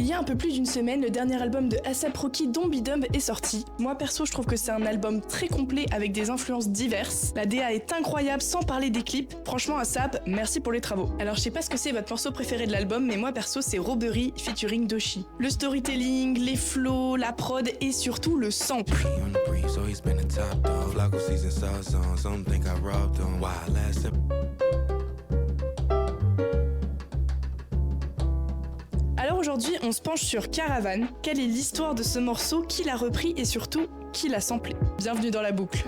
y a un peu plus d'une semaine, le dernier album de A$AP Rocky Don't Be Dumb est sorti. Moi perso, je trouve que c'est un album très complet avec des influences diverses. La DA est incroyable sans parler des clips. Franchement, A$AP, merci pour les travaux. Alors je sais pas ce que c'est votre morceau préféré de l'album, mais moi perso c'est Robbery featuring Doechii. Le storytelling, les flows, la prod et surtout le sample. Alors aujourd'hui, on se penche sur Caravan. Quelle est l'histoire de ce morceau, qui l'a repris et surtout, qui l'a samplé? Bienvenue dans la boucle.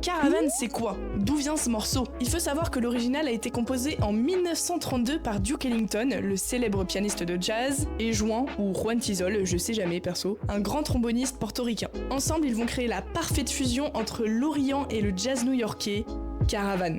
Caravan, c'est quoi? D'où vient ce morceau? Il faut savoir que l'original a été composé en 1932 par Duke Ellington, le célèbre pianiste de jazz, et Juan, ou Juan Tizol, je sais jamais perso, un grand tromboniste portoricain. Ensemble, ils vont créer la parfaite fusion entre l'Orient et le jazz new-yorkais, Caravan.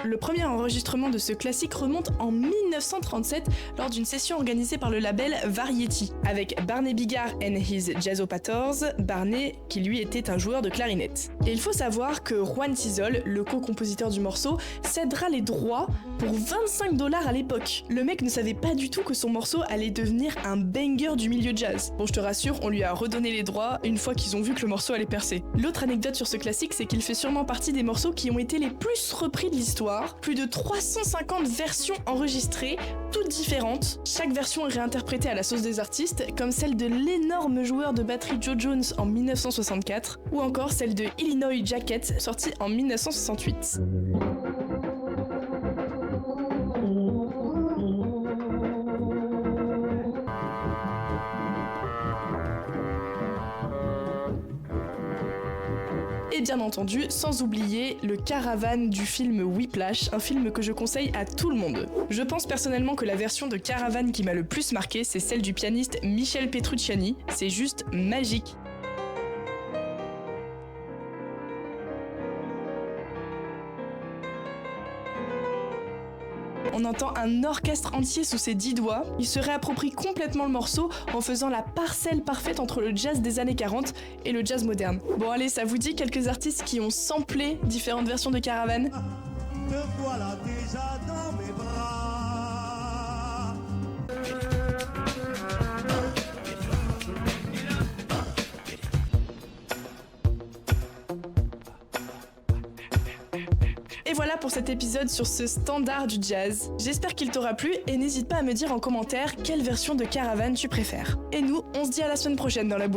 Le premier enregistrement de ce classique remonte en 1937 lors d'une session organisée par le label Variety, avec Barney Bigard and his Jazzopators, Barney qui lui était un joueur de clarinette. Et il faut savoir que Juan Tizol, le co-compositeur du morceau, cédera les droits pour $25 à l'époque. Le mec ne savait pas du tout que son morceau allait devenir un banger du milieu jazz. Bon, je te rassure, on lui a redonné les droits une fois qu'ils ont vu que le morceau allait percer. L'autre anecdote sur ce classique, c'est qu'il fait sûrement partie des morceaux qui ont été les plus repris de l'histoire. Plus de 350 versions enregistrées, toutes différentes. Chaque version est réinterprétée à la sauce des artistes, comme celle de l'énorme joueur de batterie Joe Jones en 1964, ou encore celle de Illinois Jacket, sortie en 1968. Et bien entendu, sans oublier le Caravan du film Whiplash, un film que je conseille à tout le monde. Je pense personnellement que la version de Caravan qui m'a le plus marqué, c'est celle du pianiste Michel Petrucciani. C'est juste magique. On entend un orchestre entier sous ses 10 doigts. Il se réapproprie complètement le morceau en faisant la parcelle parfaite entre le jazz des années 40 et le jazz moderne. Bon allez, ça vous dit quelques artistes qui ont samplé différentes versions de Caravan? Me voilà déjà dans mes bras. Et voilà pour cet épisode sur ce standard du jazz. J'espère qu'il t'aura plu et n'hésite pas à me dire en commentaire quelle version de Caravan tu préfères. Et nous, on se dit à la semaine prochaine dans la boucle.